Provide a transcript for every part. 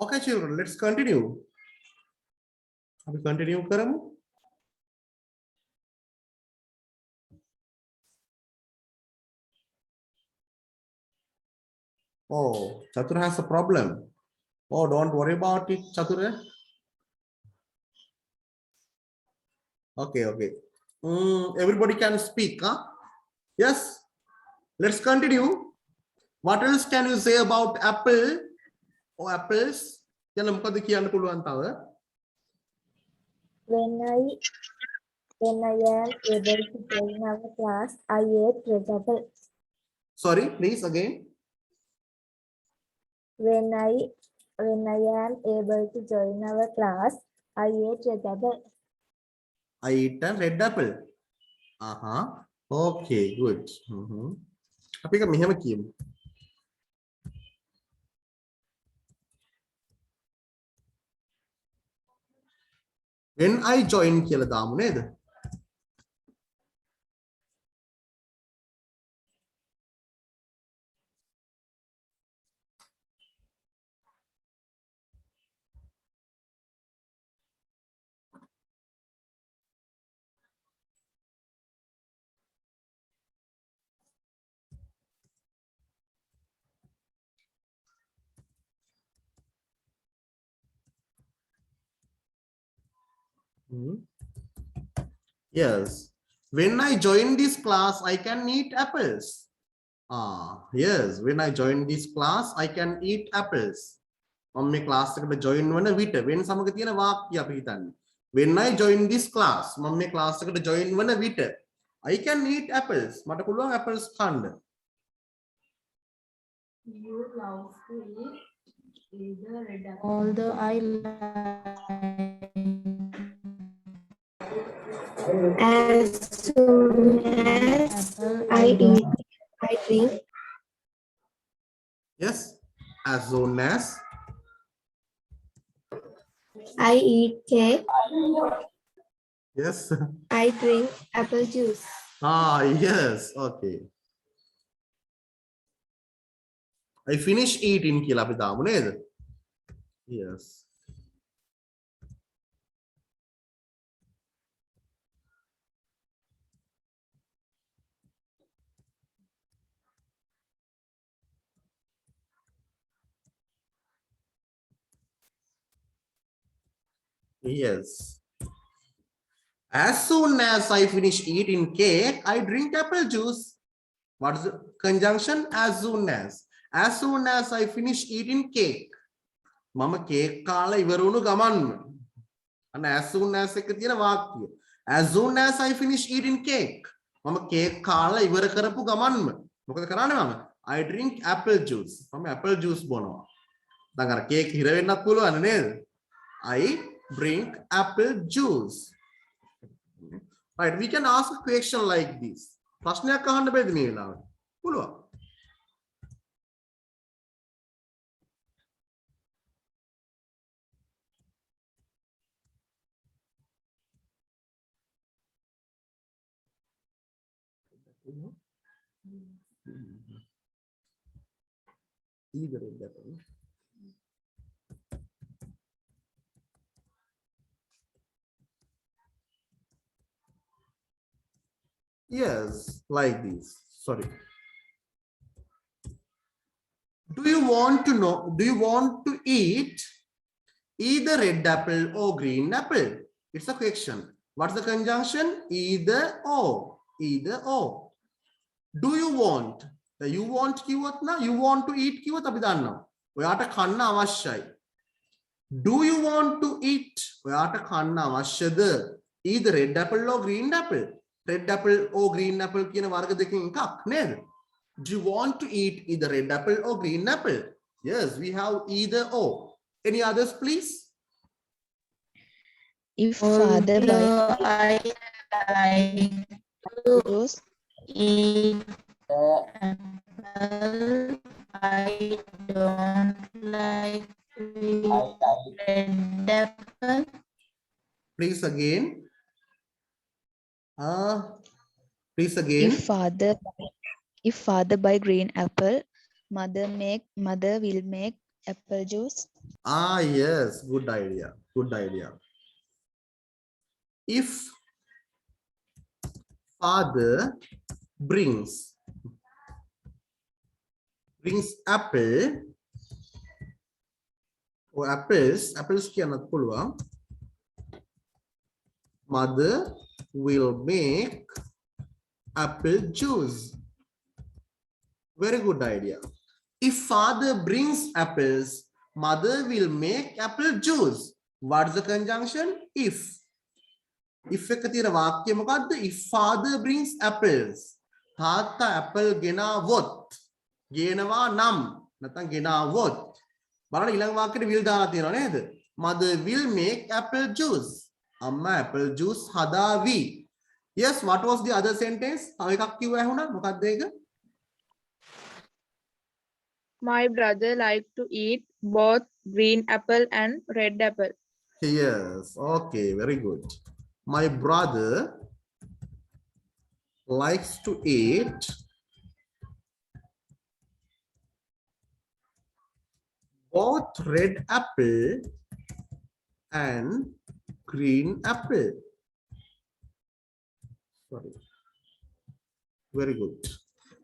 Okay, children, let's continue. We continue Karam. Oh, Chatur has a problem. Oh, don't worry about it, Chatur. Okay, okay. Everybody can speak, huh? Yes. Let's continue. What else can you say about apple or apples? Yan මොකද කියන්න පුළුවන් තව? When I am able to join our class, I ate red apple. Sorry, please again. When I am able to join our class, I ate red apple. I eat a red apple. Okay, good. අපි එක මෙහෙම කියමු. When I join කියලා දාමු නේද? Yes. When I join this class, I can eat apples. Yes. When I join this class, I can eat apples. මම මේ class එකට join වන විට when සමග තියෙන වාක්‍ය අපි හිතන්නේ. When I join this class, මම මේ class එකට join වන විට I can eat apples. මට පුළුවන් apples කන්න. You love to eat either red apple. Although I like. As soon as I eat, I drink. Yes. As soon as I eat cake. yes. I drink apple juice. Yes. Okay. I finish eating කියලා අපි දාමු නේද? Yes. Yes. As soon as I finish eating cake, I drink apple juice. What is the conjunction? As soon as. As soon as I finish eating cake. Mama cake කාලා ඉවර වුණු ගමන්ම. අන්න as soon as එක තියෙන වාක්‍යය. As soon as I finish eating cake. මම cake කාලා ඉවර කරපු ගමන්ම. මොකද කරන්නේ මම? I drink apple juice. මම apple juice බොනවා. දැන් අර cake හිර වෙන්නත් පුළුවන් නේද? I drink apple juice. Right, we can ask a question like this. ප්‍රශ්නයක් අහන්න බැරිද මේ වෙලාවට? පුළුවන්. Either in that one. Yes, like this. Sorry. Do you want to know? Do you want to eat either red apple or green apple? It's a question. What's the conjunction? Either or. Either or. Do you want? You want kiwat na? You want to eat kiwat අපි දන්නවා. ඔයාට කන්න අවශ්‍යයි. Do you want to eat? ඔයාට කන්න අවශ්‍යද? Either red apple or green apple. Red apple or green apple කියන වර්ග දෙකකින් එකක් නේද? Do you want to eat either red apple or green apple? Yes, we have either or. Any others, please? If father buy I like juice, eat apple. I don't like to eat red apple. Please again. Please again. if father buy green apple, mother will make apple juice. Ah, yes, good idea. Good idea. If father brings apple or apples කියන්නත් පුළුවන්. Mother will make apple juice. Very good idea. If father brings apples, mother will make apple juice. What's the conjunction? If. If එක තියෙන වාක්‍යය මොකද්ද? If father brings apples. තාත්තා apple ගෙනාවොත්. ගේනවා නම් නැත්නම් ගෙනාවොත්. බලන්න ඊළඟ වාක්‍යෙට will දාලා තියෙනවා නේද? Mother will make apple juice. අම්මා apple juice හදාවි. Yes, what was the other sentence? තව එකක් කිව්ව ඇහුණා. මොකක්ද ඒක? My brother likes to eat both green apple and red apple. Yes, okay, very good. My brother likes to eat both red apple and green apple. Sorry. Very good.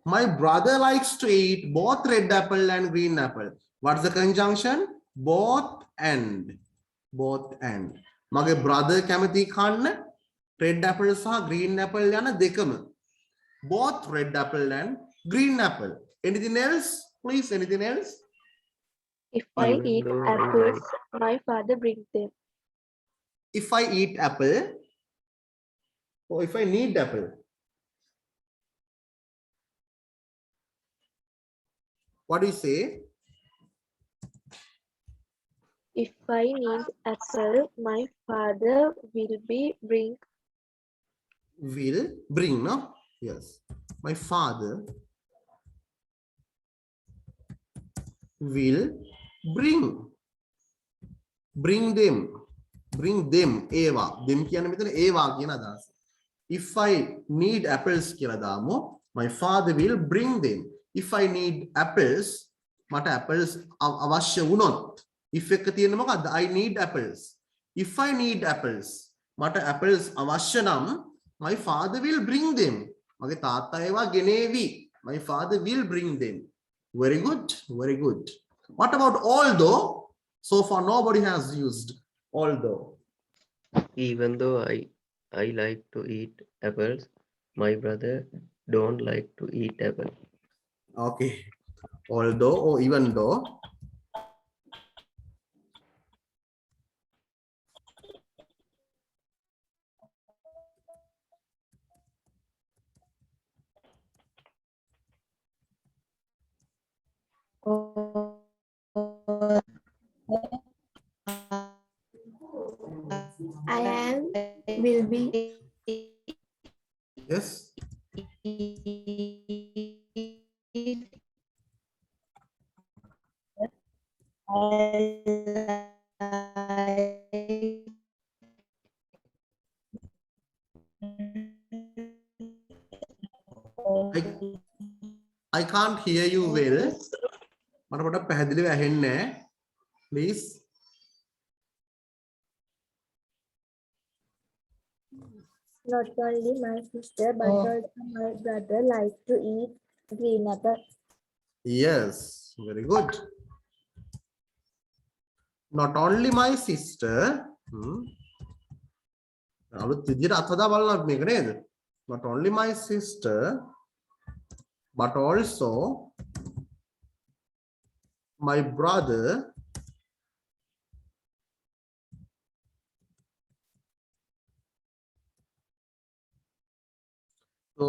My brother likes to eat both red apple and green apple. What's the conjunction? Both and. Both and. මගේ brother කැමති කන්න red apple සහ green apple යන දෙකම. Both red apple and green apple. Anything else? Please, anything else? If I eat apples, my father brings them. If I eat apple, or if I need apple. What do you say? If I need apple, my father will bring, no? Yes. My father will bring them. ඒවා. them කියන්නේ මෙතන ඒවා කියන අදහස. If I need apples කියලා දාමු. My father will bring them. If I need apples, මට apples අවශ්‍ය වුණොත්. if එක තියෙන්නේ මොකද්ද? I need apples. If I need apples, මට apples අවශ්‍ය නම් my father will bring them. මගේ තාත්තා ඒවා ගෙනේවි. My father will bring them. Very good, very good. What about although? So far nobody has used although. Even though I like to eat apples, my brother don't like to eat apple. Okay. Although or even though. I am, will be, Yes. I can't hear you well. මට පොඩ්ඩක් පැහැදිලිව ඇහෙන්නේ නැහැ. Please. not only my sister, but also my brother likes to eat green apple. Yes, very good. Not only my sister. අලුත් විදිහට අත්හදා බලන්න මේක නේද? Not only my sister, but also my brother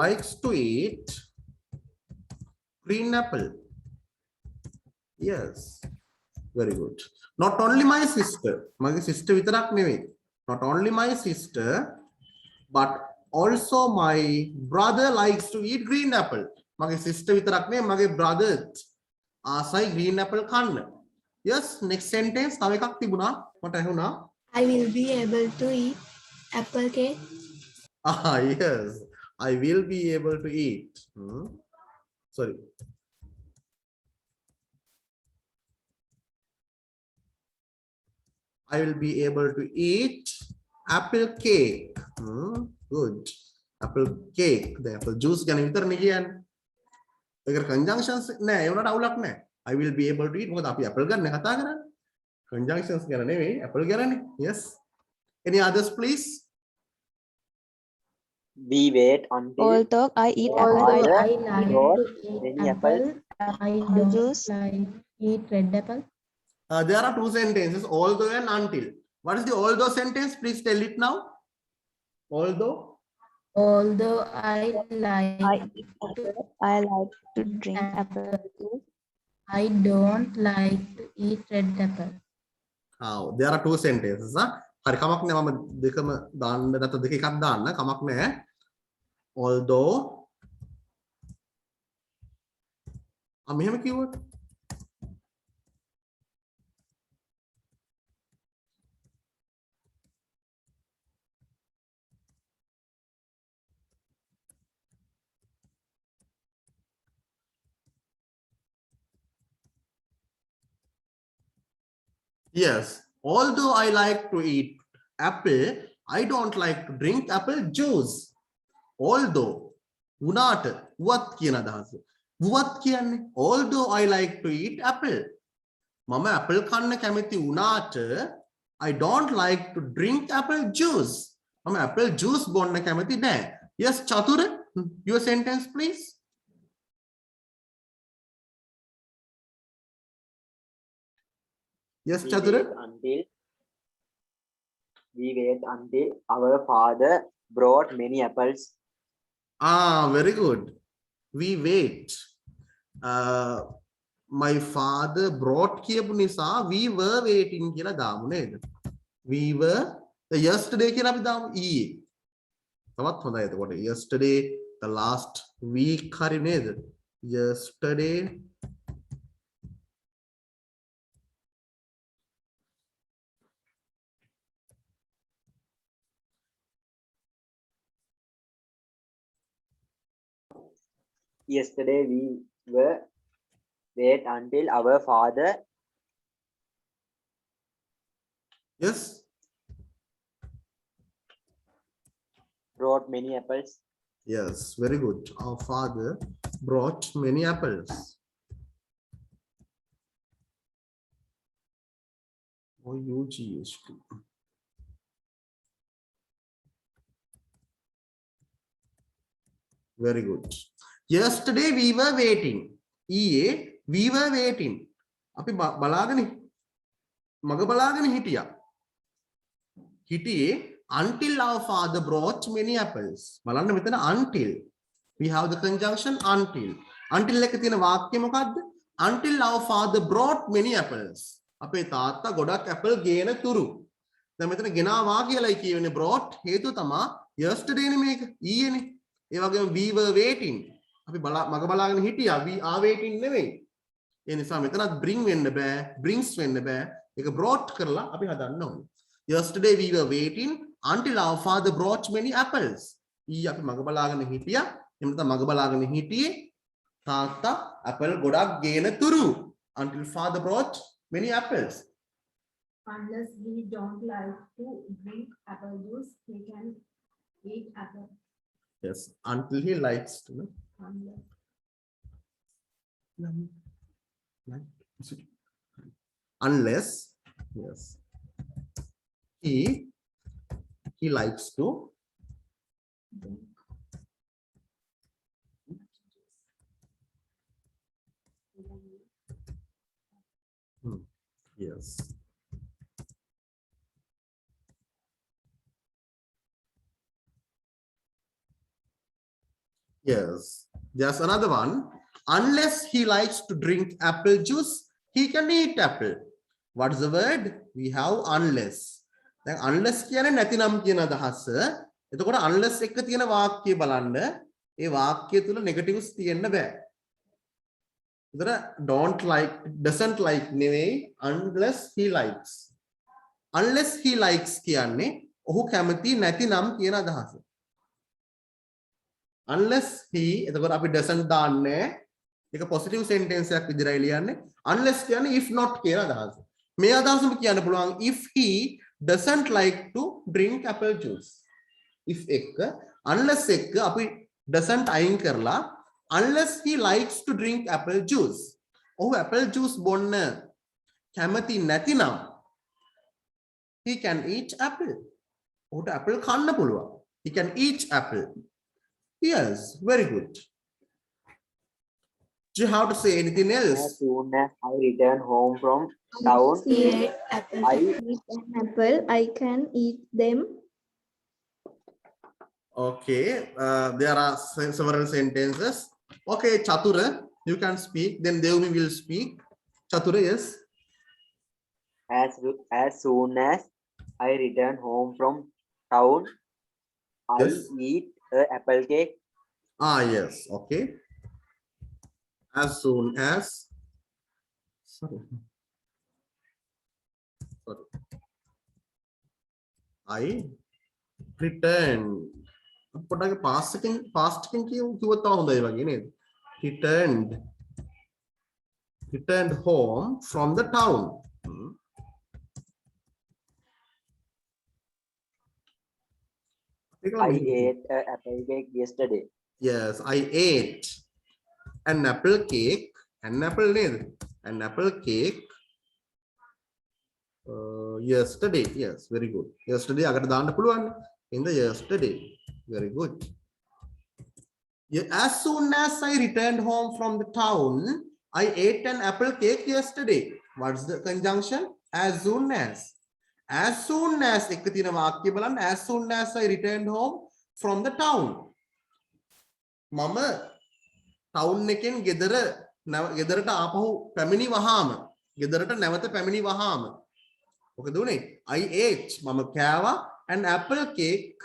likes to eat green apple. Yes, very good. Not only my sister, my sister විතරක් නෙවෙයි. Not only my sister, but also my brother likes to eat green apple. මගේ sister විතරක් නෙවෙයි, මගේ brother ආසයි green apple කන්න. Yes, next sentence තව එකක් තිබුණා. මට ඇහුණා. I will be able to eat apple cake. Ah, yes. I will be able to eat. Sorry. I will be able to eat apple cake. Good. Apple cake. The apple juice ගැන විතරනේ කියන්නේ. ඒකට conjunctions නෑ. ඒ වුණාට අවුලක් නෑ. I will be able to eat. මොකද අපි apple ගැන කතා කරන්නේ. Conjunctions ගැන නෙවෙයි apple ගැනනේ. Yes. Any others please? We wait until Although I eat apple, Although I I like brought to eat many apple, I don't juice. like eat red apple. There are two sentences, although and until. What is the although sentence? Please tell it now. Although. Although I like I like to drink apple juice. I don't like to eat red apple. There are two sentences. හරි කමක් නෑ මම දෙකම දාන්න නැත්නම් දෙක එකක් දාන්න කමක් නෑ. Although මෙහෙම කිව්වොත් yes, although I like to eat apple, I don't like to drink apple juice. Although උනාට what කියන අදහස. what කියන්නේ although I like to eat apple. මම apple කන්න කැමති උනාට I don't like to drink apple juice. මම apple juice බොන්න කැමති නෑ. Yes, Chathura, your sentence please. Yes, we Chatura. wait until our father brought many apples. Very good. We wait. My father brought කියපු නිසා we were waiting කියලා දාමු නේද? We were yesterday කියලා අපි දාමු ඊයේ. තවත් හොඳයි එතකොට. Yesterday the last week හරි නේද? Yesterday Yesterday we were wait until our father yes. brought many apples. Yes, very good. Our father brought many apples. OUGHT. Very good. Yesterday we were waiting. ඊයේ we were waiting. අපි බලාගෙන මග බලාගෙන හිටියා. හිටියේ until our father brought many apples. බලන්න මෙතන until. We have the conjunction until. Until එක තියෙන වාක්‍ය මොකද්ද? Until our father brought many apples. අපේ තාත්තා ගොඩක් apple ගේන තුරු. දැන් මෙතන ගෙනාවා කියලායි කියවෙන්නේ brought හේතුව තමයි yesterday නේ මේක ඊයේනේ. ඒ වගේම we were waiting. අපි මග බලාගෙන හිටියා we are waiting නෙවෙයි. ඒ නිසා මෙතනත් bring වෙන්න බෑ, brings වෙන්න බෑ. ඒක brought කරලා අපි හදන්න ඕනේ. Yesterday we were waiting until our father brought many apples. ඊයේ අපි මග බලාගෙන හිටියා. එහෙම නැත්නම් මග බලාගෙන හිටියේ තාත්තා apple ගොඩක් ගේන තුරු. Until father brought many apples. Unless we don't like to drink apple juice, we can eat apple. Yes, until he likes to. Unless, yes, he likes to yes. Yes, there's another one. Unless he likes to drink apple juice, he can eat apple. What is the word? We have unless. Then unless කියන්නේ නැතිනම් කියන අදහස. එතකොට unless එක තියෙන වාක්‍යය බලන්න. ඒ වාක්‍යය තුල negatives තියෙන්න බෑ. එතන don't like, doesn't like නෙවෙයි unless he likes. Unless he likes කියන්නේ ඔහු කැමති නැතිනම් කියන අදහස. Unless he, එතකොට අපි doesn't දාන්නේ ඒක positive sentence එකක් විදිහටයි ලියන්නේ. Unless කියන්නේ if not කියන අදහස. මේ අදහසම කියන්න පුළුවන් if he doesn't like to drink apple juice. if එක unless එක අපි doesn't අයින් කරලා unless he likes to drink apple juice. ඔහු apple juice බොන්න කැමති නැතිනම් he can eat apple. ඔහුට apple කන්න පුළුවන්. He can eat apple. Yes, very good. Do you have to say anything As else? soon as I return home from town, I Eat an apple. I can eat them. Okay, there are several sentences. Okay, Chatura, you can speak. Then Devmi will speak. Chatura, yes. as soon as I return home from town, I Yes. eat a apple cake. Ah, yes. Okay. As soon as. Sorry. I return. පොඩ්ඩක් past එකෙන් කිව්වොත් තව හොඳයි වගේ නේද? Returned home from the town. I ate a apple cake yesterday. Yes, I ate an apple cake. An apple name. An apple cake. Yesterday. Yes, very good. Yesterday, අකට දාන්න පුළුවන්. In the yesterday. Very good. Yeah, as soon as I returned home from the town, I ate an apple cake yesterday. What's the conjunction? As soon as. As soon as එක තියෙන වාක්‍ය බලන්න. As soon as I returned home from the town. මම town එකෙන් ගෙදරට ආපහු පැමිණි වහාම ගෙදරට නැවත පැමිණි වහාම මොකද උනේ? I ate මම කෑවා an apple cake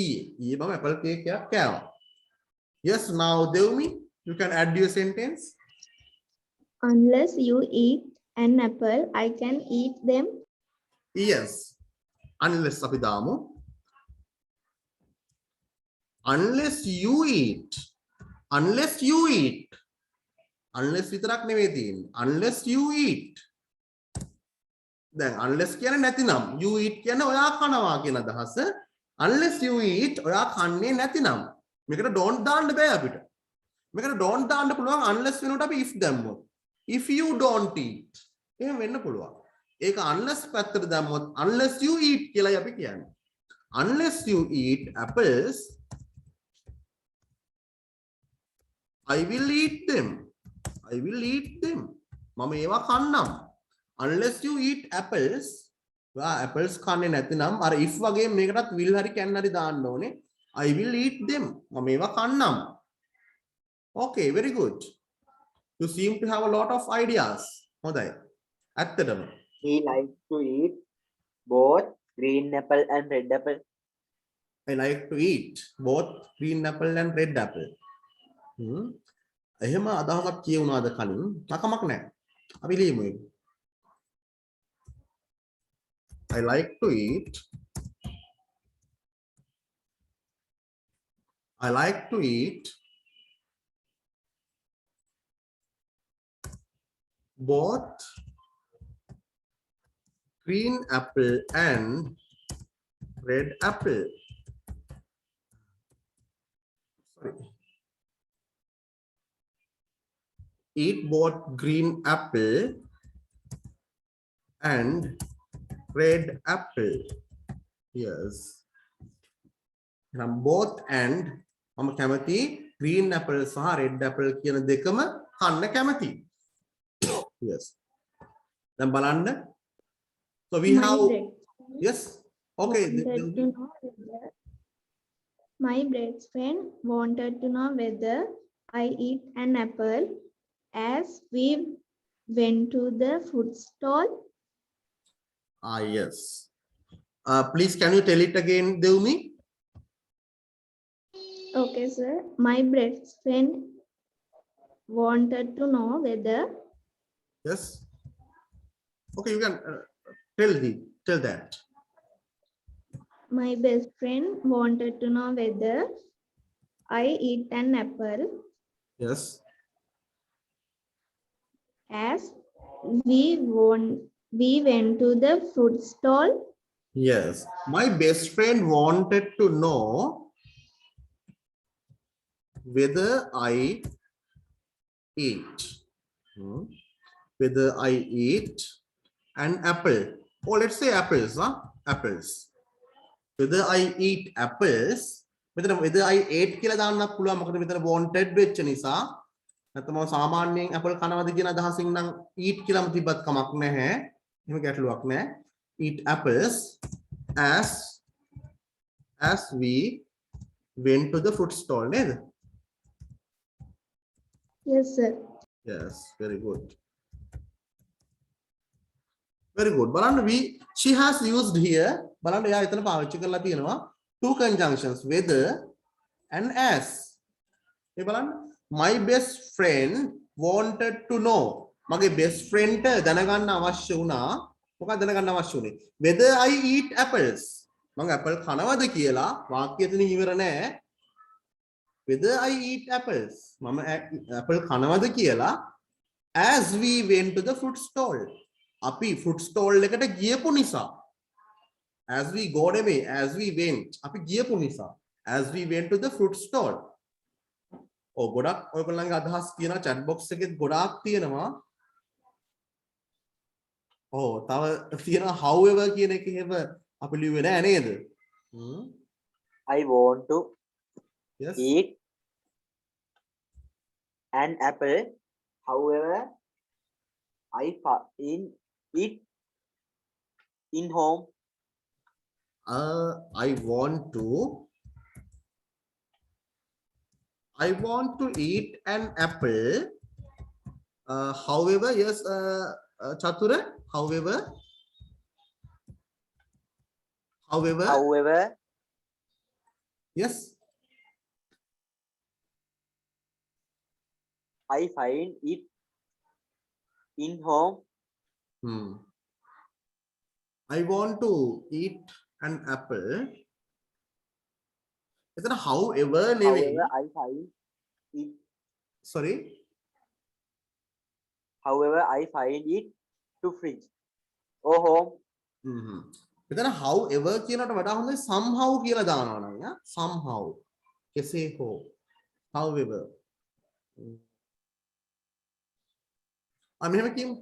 ඊයේ මම apple cake එකක් කෑවා. Yes, now Devmi, you can add your sentence. Unless you eat an apple, I can eat them. Yes, unless අපි දාමු unless you eat unless විතරක් නෙවෙයි තියෙන්නේ unless you eat. දැන් unless කියන්නේ නැතිනම් you eat කියන්නේ ඔයා කනවා කියන අදහස. unless you eat ඔයා කන්නේ නැතිනම් මේකට don't දාන්න බෑ අපිට. මේකට don't දාන්න පුළුවන් unless වෙනකොට අපි if දැම්මොත් if you don't eat එහෙම වෙන්න පුළුවන්. ඒක unless පැත්තට දැම්මොත් unless you eat කියලායි අපි කියන්නේ. unless you eat apples I will eat them. I will eat them. මම ඒවා කන්නම්. Unless you eat apples, apples කන්නේ නැතිනම් අර if වගේ මේකටත් will හරි can හරි දාන්න ඕනේ. I will eat them. මම ඒවා කන්නම්. Okay, very good. You seem to have a lot of ideas. හොඳයි. ඇත්තටම. He likes to eat both green apple and red apple. I like to eat both green apple and red apple. එහෙම අදහසක් කියුණාද කලින්? තකමක් නැහැ. අපි ලියමු ඒක. I like to eat both green apple and red apple. Sorry. Eat both green apple and red apple. Yes. Both and මම කැමති green apple සහ red apple කියන දෙකම කන්න කැමති. Yes. දැන් බලන්න. So we have yes. Okay. My best friend wanted to know whether I eat an apple as we went to the food stall. Yes. Please, can you tell it again, Devmi? Okay, sir. My best friend wanted to know whether. Yes. Okay, you can tell that. My best friend wanted to know whether I eat an apple Yes. as we we went to the fruit stall. Yes. My best friend wanted to know whether I eat. Whether I eat an apple. Or let's say apples, huh? Apples. Whether I eat apples. Whether I ate කියලා දාන්නත් පුළුවන්. මොකද මෙතන wanted වෙච්ච නිසා. නැත්නම් මම සාමාන්‍යයෙන් apple කනවද කියන අදහසින් නම් eat කියලාම තිබ්බත් කමක් නැහැ. එහෙම ගැටලුවක් නැහැ. Eat apples as we went to the fruit stall නේද? Yes, sir. Yes, very good. Very good. බලන්න she has used here බලන්න එයා එතන පාවිච්චි කරලා තියෙනවා two conjunctions whether and as. මේ බලන්න my best friend wanted to know. මගේ best friend දැනගන්න අවශ්‍ය වුණා. මොකක්ද දැනගන්න අවශ්‍ය වුනේ? Whether I eat apples. මම apple කනවද කියලා වාක්‍යය එතන ඉවර නෑ. Whether I eat apples. මම apple කනවද කියලා as we went to the fruit stall. අපි fruit stall එකට ගියපු නිසා. As we got away, as we went. අපි ගියපු නිසා. As we went to the fruit stall. ගොඩක් ඔයගොල්ලන්ගේ අදහස් තියෙනවා chat box එකෙත් ගොඩාක් තියෙනවා. තව තියෙනවා however කියන එක එහෙම අපි ලියුවේ නෑ නේද? I want to Yes. eat an apple. However, I find it in home. I want to eat an apple. However, yes, Chatura. However, yes. I find it in home. I want to eat an apple. Is it however නෙවෙයි? However, I find it. Sorry. However, I find it to fridge or home. මෙතන however කියනකට වඩා හොඳයි somehow කියලා දානවා නම් යා somehow. කෙසේ හෝ. However. මෙහෙම කියමු.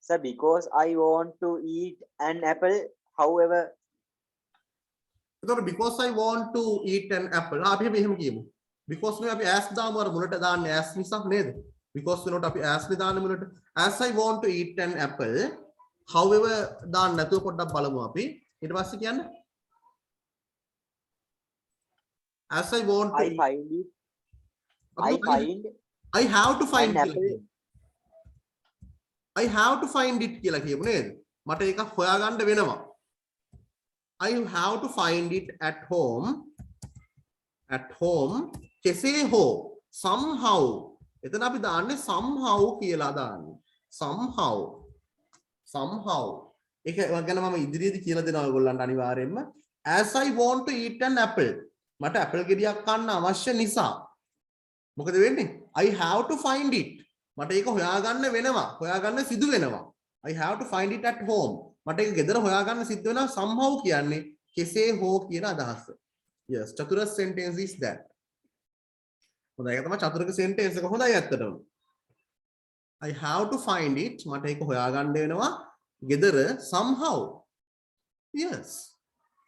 So because I want to eat an apple, however, because I want to eat an apple. අපි මෙහෙම කියමු. Because නේ අපි as දාමු අර මුලට දාන්නේ as නිසා නේද? Because වෙනකොට අපි as නේ දාන්නේ මුලට. As I want to eat an apple. However දාන්න නැතුව පොඩ්ඩක් බලමු අපි. ඊට පස්සේ කියන්න. As I want to I find it. I have to find an apple. I have to find it කියලා කියමු නේද? මට ඒක හොයාගන්න වෙනවා. I have to find it at home. At home. කෙසේ හෝ somehow. එතන අපි දාන්නේ somehow කියලා දාන්නේ. Somehow. ඒක ගැන මම ඉදිරියේදී කියලා දෙනවා ඔයගොල්ලන්ට අනිවාර්යයෙන්ම. As I want to eat an apple. මට apple ගෙඩියක් කන්න අවශ්‍ය නිසා. මොකද වෙන්නේ? I have to find it. මට ඒක හොයාගන්න වෙනවා. හොයාගන්න සිදු වෙනවා. I have to find it at home. මට ඒක ගෙදර හොයාගන්න සිද්ධ වෙනවා somehow කියන්නේ කෙසේ හෝ කියන අදහස. Yes, චතුරස් sentence is that. හොඳයි ඒක තමයි චතුරක sentence එක හොඳයි ඇත්තටම. I have to find it. මට ඒක හොයාගන්න වෙනවා ගෙදර somehow. Yes.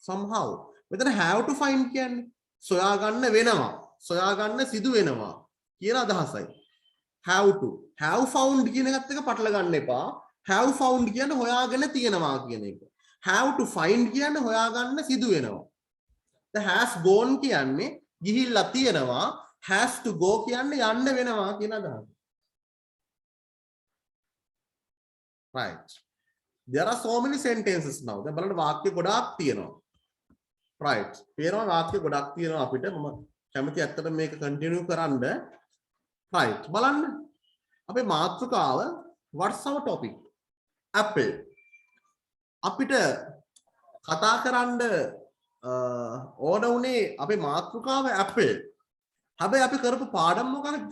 Somehow. මෙතන have to find කියන්නේ සොයාගන්න වෙනවා. සොයාගන්න සිදු වෙනවා කියන අදහසයි. Have to. Have found කියන එකත් එක පටල ගන්න එපා. Have found කියන්නේ හොයාගෙන තියෙනවා කියන එක. Have to find කියන්නේ හොයාගන්න සිදු වෙනවා. The has gone කියන්නේ ගිහිල්ලා තියෙනවා. Has to go කියන්නේ යන්න වෙනවා කියන අදහස. Right. There are so many sentences now. දැන් බලන්න වාක්‍ය ගොඩාක් තියෙනවා. Right. පේනවා වාක්‍ය ගොඩක් තියෙනවා අපිට. මම කැමති ඇත්තට මේක කන්ටිනියු කරන්න. Right. බලන්න. අපේ මාතෘකාව what's our topic? Apple. අපිට කතා කරන්න ඕන උනේ අපේ මාතෘකාව apple. හැබැයි අපි කරපු පාඩම මොකක්ද?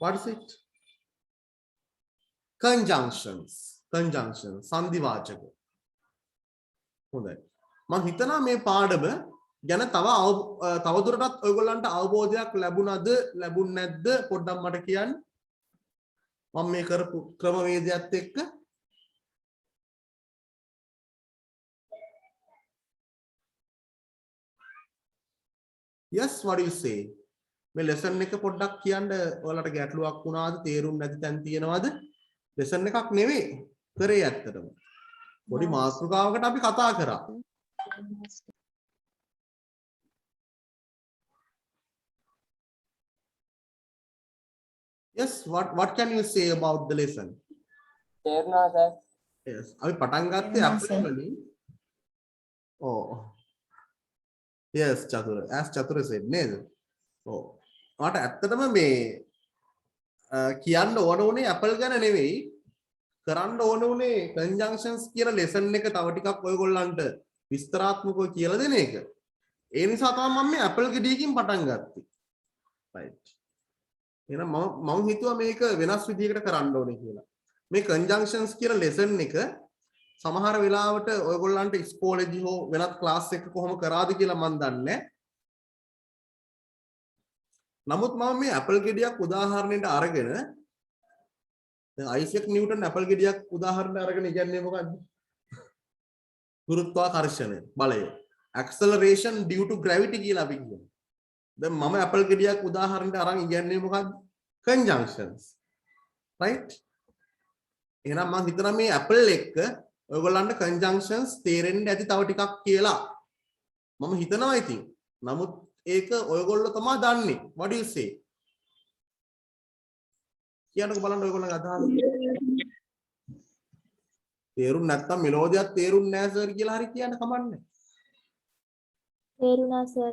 What is it? conjunctions සන්ධි වාචක. හොඳයි. මම හිතනවා මේ පාඩම ගැන තවදුරටත් ඔයගොල්ලන්ට අවබෝධයක් ලැබුණද ලැබුණ නැද්ද පොඩ්ඩක් මට කියන්න. මම මේ කරපු ක්‍රමවේදයත් එක්ක yes what do you say මේ lesson එක පොඩ්ඩක් කියන්න ඔයාලට ගැටලුවක් වුණාද තේරුම් නැති තැන් තියෙනවද lesson එකක් නෙවෙයි කරේ ඇත්තටම පොඩි මාතෘකාවකට අපි කතා කරා yes what can you say about the lesson තේරුණා සර් yes අපි පටන් ගත්තේ අපේ වලින් yes චතුර as චතුර said නේද මට ඇත්තටම මේ කියන්න ඕන උනේ Apple ගැන නෙවෙයි කරන්න ඕන උනේ conjunctions කියන lesson එක තව ටිකක් ඔයගොල්ලන්ට විස්තරාත්මකව කියලා දෙන එක. ඒ නිසා තමයි මම මේ Apple ගෙඩියකින් පටන් ගත්තේ. right. එහෙනම් මම හිතුවා මේක වෙනස් විදිහකට කරන්න ඕනේ කියලා. මේ conjunctions කියන lesson එක සමහර වෙලාවට ඔයගොල්ලන්ට ඉස්කෝලේදී හෝ වෙනත් ක්ලාස් එකක කොහොම කරාද කියලා මම දන්නේ නැහැ. නමුත් මම මේ Apple ගෙඩියක් උදාහරණයට අරගෙන දැන් අයිසෙක් නිව්ටන් Apple ගෙඩියක් උදාහරණයක් අරගෙන ඉගන්නේ මොකද්ද? ගුරුත්වාකර්ෂණය බලය. acceleration due to gravity කියලා අපි කියනවා. දැන් මම Apple ගෙඩියක් උදාහරණයට අරන් ඉගන්නේ මොකද්ද? conjunctions. right? එහෙනම් මම හිතනවා මේ Apple එක්ක ඔයගොල්ලන්ට conjunctions තේරෙන්න ඇති තව ටිකක් කියලා. මම හිතනවා ඉතින්. නමුත් ඒක ඔයගොල්ලෝ තමයි දන්නේ. what do you say? කියන්නකෝ බලන්න ඔයගොල්ලන්ගේ අදහස. තේරුම් නැත්තම් මෙලෝදියක් තේරුම් නැහැ සර් කියලා හරි කියන්න කමන්නේ. තේරුණා සර්.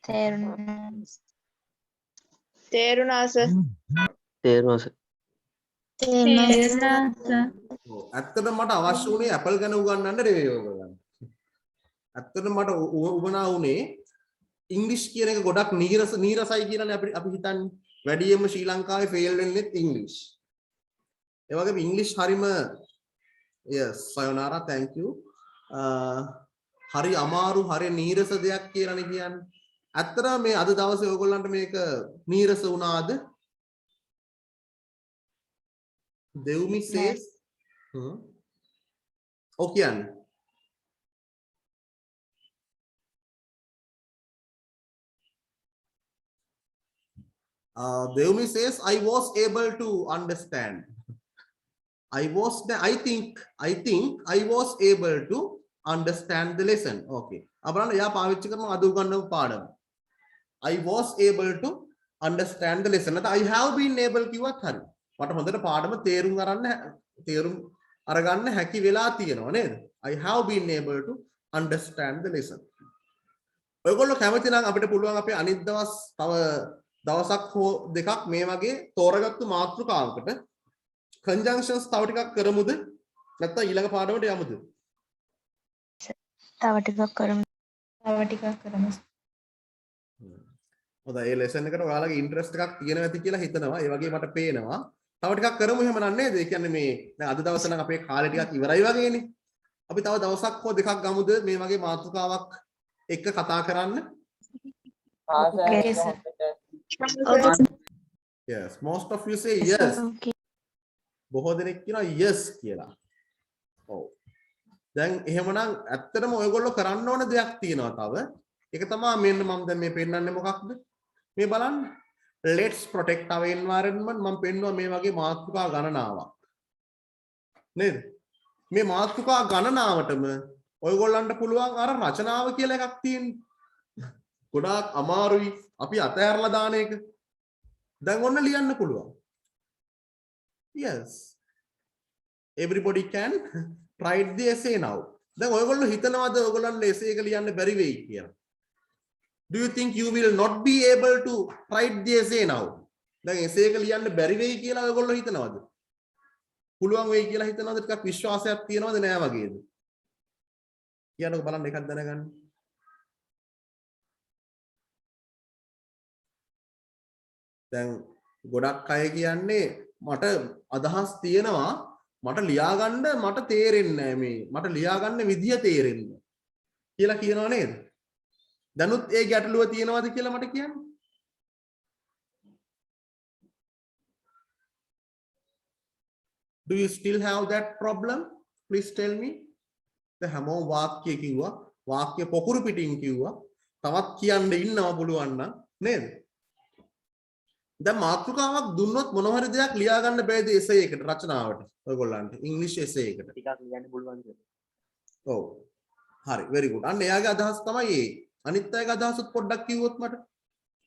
තේරුණා සර්. තේරුණා සර්. ඇත්තටම මට අවශ්‍ය වුණේ Apple ගැන උගන්වන්න නෙවෙයි ඔයගොල්ලන්ට. ඇත්තටම මට උවමනා වුණේ ඉංග්‍රීසි කියන එක ගොඩක් නීරසයි කියලානේ අපි හිතන්නේ. වැඩියෙන්ම ශ්‍රී ලංකාවේ ෆේල් වෙන්නේ ඉංග්‍රීසි. ඒ වගේම ඉංග්‍රීසි හරිම yes sayonara thank you. හරි අමාරු හරි නීරස දෙයක් කියලානේ කියන්නේ. ඇත්තටම මේ අද දවසේ ඔයගොල්ලන්ට මේක නීරස වුණාද? Devumi says okay Devumi says I was able to understand. I think I was able to understand the lesson. Okay. අපරාණ යා පාවිච්චි කරන අද උගන්වපු පාඩම. I was able to understand the lesson. නැත්නම් I have been able කිව්වත් හරි. මට හොඳට පාඩම තේරුම් අරගන්න හැකි වෙලා තියෙනවා නේද? I have been able to understand the lesson. ඔයගොල්ලෝ කැමති නම් අපිට පුළුවන් අපේ අනිත් දවස් තව දවසක් හෝ දෙකක් මේ වගේ තෝරගත්තු මාතෘකාවකට conjunctions තව ටිකක් කරමුද? නැත්නම් ඊළඟ පාඩමට යමුද? තව ටිකක් කරමු. හොඳයි ඒ lesson එකට ඔයාලගේ interest එකක් තියෙනවා ඇති කියලා හිතනවා. ඒ වගේ මට පේනවා. තව ටිකක් කරමු එහෙම නන්නේද? ඒ කියන්නේ මේ දැන් අද දවසේ නම් අපේ කාලේ ටිකක් ඉවරයි වගේනේ. අපි තව දවසක් හෝ දෙකක් ගමුද මේ වගේ මාතෘකාවක් එක්ක කතා කරන්න? Okay, sir. Yes, most of you say yes. බොහෝ දෙනෙක් කියනවා yes කියලා. ඔව්. දැන් එහෙමනම් ඇත්තටම ඔයගොල්ලෝ කරන්න ඕන දෙයක් තියෙනවා තව. ඒක තමයි මෙන්න මම දැන් මේ පෙන්නන්නේ මොකක්ද? මේ බලන්න. Let's protect our environment මම පෙන්නුවා මේ වගේ මාතෘකා ගණනාවක්. නේද? මේ මාතෘකා ගණනාවටම ඔයගොල්ලන්ට පුළුවන් අර රචනාව කියලා එකක් තියෙනවා. ගොඩාක් අමාරුයි අපි අතහැරලා දාන එක. දැන් ඔන්න ලියන්න පුළුවන්. Yes. Everybody can write the essay now. දැන් ඔයගොල්ලෝ හිතනවාද ඔයගොල්ලන්ට essay එක ලියන්න බැරි වෙයි කියලා? Do you think you will not be able to write the essay now? දැන් essay එක ලියන්න බැරි වෙයි කියලා ඔයගොල්ලෝ හිතනවාද? පුළුවන් වෙයි කියලා හිතනවාද? ටිකක් විශ්වාසයක් තියනවද නෑ වගේද? කියන්නකෝ බලන්න එකක් දැනගන්න. දැන් ගොඩක් අය කියන්නේ මට අදහස් තියෙනවා මට ලියා ගන්න මට තේරෙන්නේ නැහැ මේ මට ලියා ගන්න විදිය තේරෙන්නේ කියලා කියනවා නේද? දැනුත් ඒ ගැටලුව තියෙනවද කියලා මට කියන්න. Do you still have that problem? Please tell me. දැන් හැමෝම වාක්‍ය කිව්වා වාක්‍ය පොකුරු පිටින් කිව්වා තවත් කියන්න ඉන්නවා පුළුවන් නම් නේද? දැන් මාතෘකාවක් දුන්නොත් මොන හරි දෙයක් ලියා ගන්න බෑද essay එකට රචනාවට ඔයගොල්ලන්ට ඉංග්‍රීසි essay එකට ටිකක් ලියන්න පුළුවන් කියලා. ඔව් හරි very good අන්න එයාගේ අදහස් තමයි ඒ අනිත් අයගේ අදහසත් පොඩ්ඩක් කිව්වොත් මට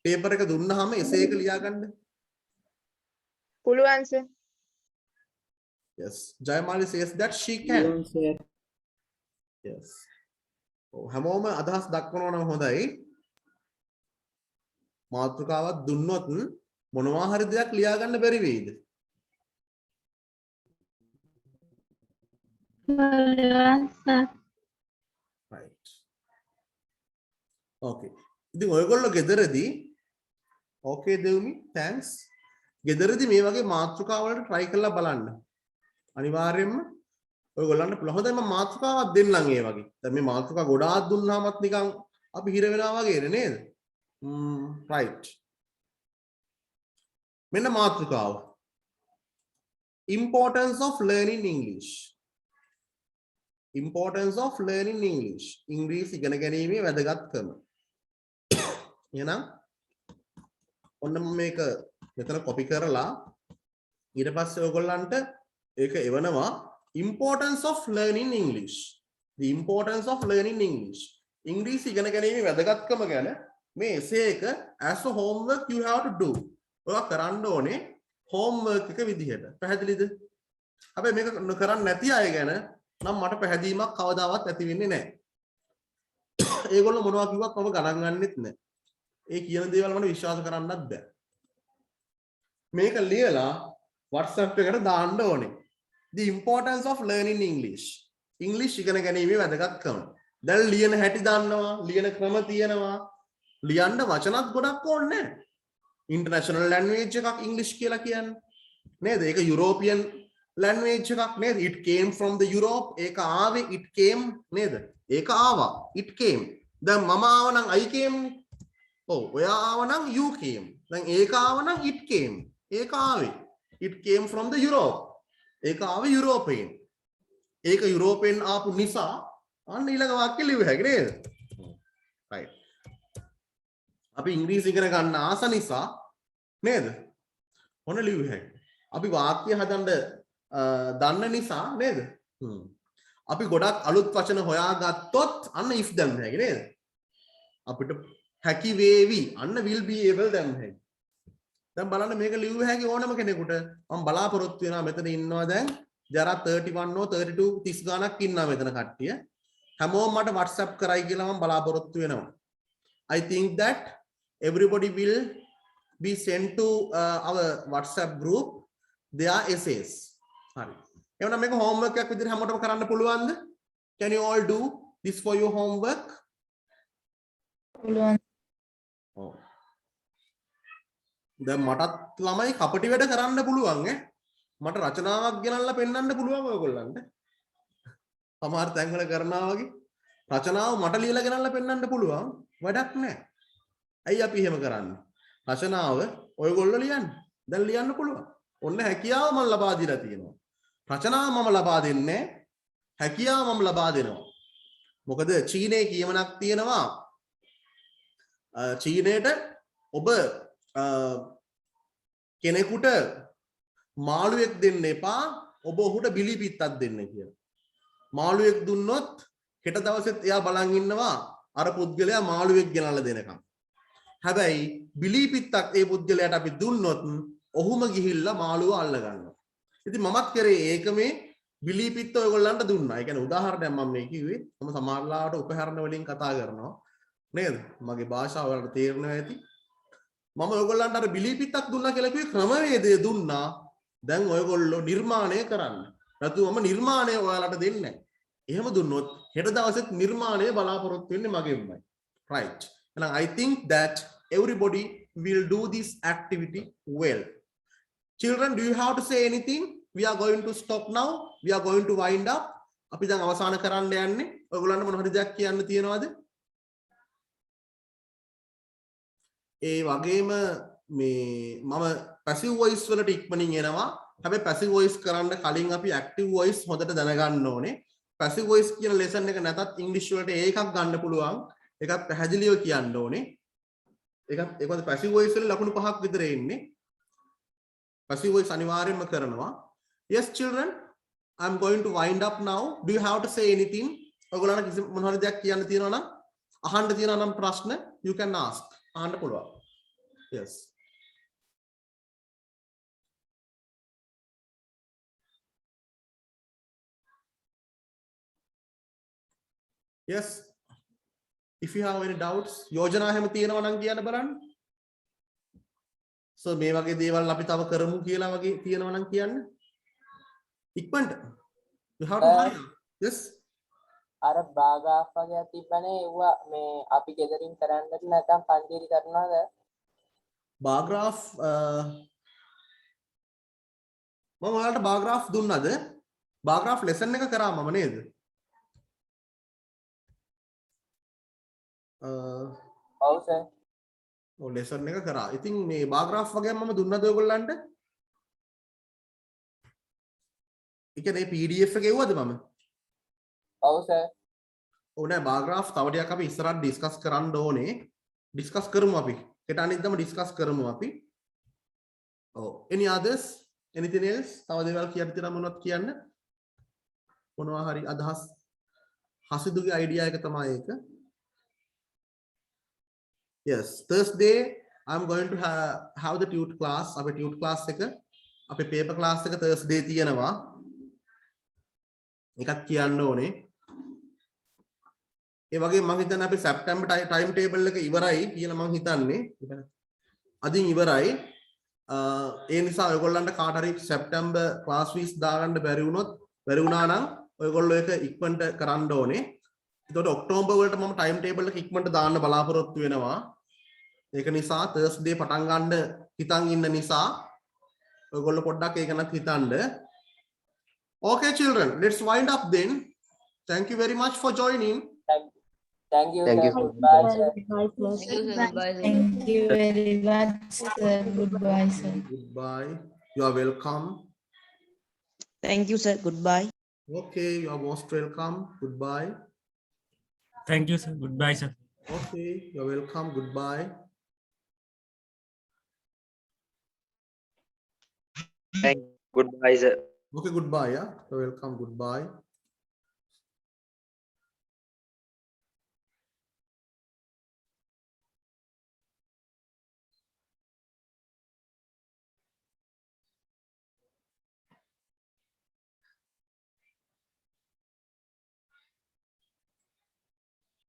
පේපර් එක දුන්නාම essay එක ලියා ගන්න පුළුවන් sir. yes Jayamali says that she can yes ඔව් හැමෝම අදහස් දක්වනවා නම් හොඳයි මාතෘකාවක් දුන්නොත් මොනවා හරි දෙයක් ලියා ගන්න බැරි වෙයිද? right okay ඉතින් ඔයගොල්ලෝ ගෙදරදී okay දෙව්මි thanks ගෙදරදී මේ වගේ මාතෘකා වලට try කරලා බලන්න අනිවාර්යයෙන්ම ඔයගොල්ලන්ට පුළුවන් හොඳයි මම මාතෘකාවක් දෙන්නම් ඒ වගේ දැන් මේ මාතෘකා ගොඩාක් දුන්නාමත් නිකන් අපි හිර වෙනවා වගේනේ නේද right මෙන්න මාතෘකාව importance of learning English ඉංග්‍රීසි ඉගෙන ගැනීමේ වැදගත්කම එහෙනම් ඔන්න මම මේක මෙතන copy කරලා ඊට පස්සේ ඔයගොල්ලන්ට ඒක එවනවා importance of learning English the importance of learning English ඉංග්‍රීසි ඉගෙන ගැනීමේ වැදගත්කම ගැන මේ essay එක as a homework you have to do ඔයා කරන්න ඕනේ homework එක විදිහට පැහැදිලිද? හැබැයි මේක කරන්නේ නැති අය ගැන නම් මට පැහැදීමක් කවදාවත් ඇති වෙන්නේ නැහැ. ඒගොල්ලෝ මොනවා කිව්වත් මම ගණන් ගන්නෙත් නැහැ. ඒ කියන දේවල් මට විශ්වාස කරන්නත් බෑ. මේක ලියලා WhatsApp එකට දාන්න ඕනේ. The importance of learning English. English ඉගෙන ගැනීමේ වැදගත්කම. දැන් ලියන හැටි දන්නවා, ලියන ක්‍රම තියෙනවා. ලියන්න වචනත් ගොඩක් ඕනේ නැහැ. International language එකක් English කියලා කියන්නේ. නේද? ඒක European language එකක් නේද? It came from the Europe. ඒක ආවේ it came නේද? ඒක ආවා. It came. දැන් මම ආව නම් I came. ඔව් ඔයා ආව නම් you came. දැන් ඒක ආව නම් it came. ඒක ආවේ. It came from the Europe. ඒක ආවේ European. ඒක European ආපු නිසා අන්න ඊළඟ වාක්‍ය ලියුව හැකි නේද? right. අපි ඉංග්‍රීසි ඉගෙන ගන්න ආස නිසා නේද? මොන ලියුව හැකි. අපි වාක්‍ය හදන්න දන්න නිසා නේද? අපි ගොඩක් අලුත් වචන හොයාගත්තොත් අන්න if දැම්ම හැකි නේද? අපිට හැකි වේවි අන්න will be able දැම්ම හැකි. දැන් බලන්න මේක ලියුව හැකි ඕනම කෙනෙකුට මම බලාපොරොත්තු වෙනවා මෙතන ඉන්නවා දැන් ජරා 31 or 32 30 ගණක් ඉන්නවා මෙතන කට්ටිය. හැමෝම මට WhatsApp කරයි කියලා මම බලාපොරොත්තු වෙනවා. I think that everybody will be sent to our WhatsApp group their essays. Hari. Evana meka homework එකක් විදිහට හැමෝටම කරන්න පුළුවන්ද? Can you all do this for your homework? පුළුවන්. ඔව්. දැන් මටත් ළමයි කපටි වැඩ කරන්න පුළුවන් ඈ. මට රචනාවක් ගෙනල්ලා පෙන්වන්න පුළුවන් ඔයගොල්ලන්ට. සමහර තැන්වල කරනවා වගේ රචනාව මට ලියලා ගෙනල්ලා පෙන්වන්න පුළුවන් වැඩක් නැහැ. ඇයි අපි එහෙම කරන්නේ? රචනාව ඔයගොල්ලෝ ලියන්න. දැන් ලියන්න පුළුවන්. ඔන්න හැකියාව මම ලබා දීලා තියෙනවා. රචනාව මම ලබා දෙන්නේ හැකියාව මම ලබා දෙනවා. මොකද චීනයේ කියමනක් තියෙනවා. චීනයට ඔබ කෙනෙකුට මාළුවෙක් දෙන්න එපා ඔබ ඔහුට බිලි පිත්තක් දෙන්න කියලා. මාළුවෙක් දුන්නොත් හෙට දවසෙත් එයා බලන් ඉන්නවා අර පුද්ගලයා මාළුවෙක් ගෙනල්ලා දෙනකම්. හැබැයි බිලි පිත්තක් ඒ පුද්ගලයාට අපි දුන්නොත් ඔහුම ගිහිල්ලා මාළුව අල්ල ගන්නවා. ඉතින් මමත් කරේ ඒක මේ බිලි පිත්ත ඔයගොල්ලන්ට දුන්නා. ඒ කියන්නේ උදාහරණයක් මම මේ කිව්වේ. මම සමහරලාට උපකරණ වලින් කතා කරනවා. නේද? මගේ භාෂාව වලට තේරෙනවා ඇති. මම ඔයගොල්ලන්ට අර බිලි පිත්තක් දුන්නා කියලා කිව්වේ ක්‍රමවේදය දුන්නා. දැන් ඔයගොල්ලෝ නිර්මාණය කරන්න. නැතු මම නිර්මාණය ඔයාලට දෙන්නේ නැහැ. එහෙම දුන්නොත් හෙට දවසෙත් නිර්මාණය බලාපොරොත්තු වෙන්නේ මගෙන්මයි. right. And I think that everybody will do this activity well. Children, do you have to say anything? We are going to stop now. We are going to wind up. අපි දැන් අවසන් කරන්න යන්නේ. ඔයගොල්ලන්ට මොන හරි දෙයක් කියන්න තියෙනවද? ඒ වගේම මේ මම passive voice වලට ඉක්මනින් එනවා. හැබැයි passive voice කරන්න කලින් අපි active voice හොඳට දැනගන්න ඕනේ. passive voice කියන lesson එක නැතත් English වලට ඒකක් ගන්න පුළුවන්. ඒකත් පැහැදිලිව කියන්න ඕනේ. ඒකත් passive voice වල ලකුණු 5ක් විතර එන්නේ. passive voice අනිවාර්යයෙන්ම කරනවා. Yes children, I'm going to wind up now. Do you have to say anything? ඔයගොල්ලන්ට කිසි මොන හරි දෙයක් කියන්න තියෙනවා නම් අහන්න තියෙනවා නම් ප්‍රශ්න you can ask. අහන්න පුළුවන්. Yes. Yes. If you have any doubts, යෝජනා හැම තියෙනවා නම් කියන්න බලන්න. So මේ වගේ දේවල් අපි තව කරමු කියලා වගේ තියෙනවා නම් කියන්න. ඉක්මනට. You have to hurry up. Yes. අර බාගාෆ් වගේ තිබ්බනේ ඒවා මේ අපි ගෙදරින් කරන්නද නැත්නම් පන්තිරි කරනවද? bar graph මම ඔයාලට bar graph දුන්නද? bar graph lesson එක කරා මම නේද? ඔව් සර්. ඔව් lesson එක කරා. ඉතින් මේ bar graph වගේ මම දුන්නද ඔයගොල්ලන්ට? ඒ කියන්නේ PDF එක එව්වද මම? ඔව් සර්. ඔව් නෑ bar graph තව ටිකක් අපි ඉස්සරහට discuss කරන්න ඕනේ. discuss කරමු අපි. හෙට අනිද්දාම discuss කරමු අපි. ඔව්. any others? anything else? තව දේවල් කියන්න තියෙනවා මොනවද කියන්න? මොනවා හරි අදහස් හසිදුගේ idea එක තමයි ඒක. Yes, Thursday I'm going to have the tute class. අපේ tute class එක අපේ paper class එක Thursday තියෙනවා. එකක් කියන්න ඕනේ. ඒ වගේ මම හිතන්නේ අපි September time table එක ඉවරයි කියලා මම හිතන්නේ. අදින් ඉවරයි. ඒ නිසා ඔයගොල්ලන්ට කාට හරි September class fees දාගන්න බැරි වුණා නම් ඔයගොල්ලෝ ඒක ඉක්මනට කරන්න ඕනේ. එතකොට ඔක්තෝබර් වලට මම time table එක ඉක්මනට දාන්න බලාපොරොත්තු වෙනවා. ඒක නිසා Thursday පටන් ගන්න හිතන් ඉන්න නිසා ඔයගොල්ලෝ පොඩ්ඩක් ඒක ගැනත් හිතන්න. Okay children, let's wind up then. Thank you very much for joining. Thank you. Thank you. Goodbye sir. Thank you very much, sir. Goodbye, sir. Goodbye. You are welcome. Thank you, sir. Goodbye. Okay, you are most welcome. Goodbye. Thank you, sir. Goodbye, sir. Okay, you are welcome. Goodbye. Goodbye, sir. Okay, goodbye. Yeah, you're welcome. Goodbye.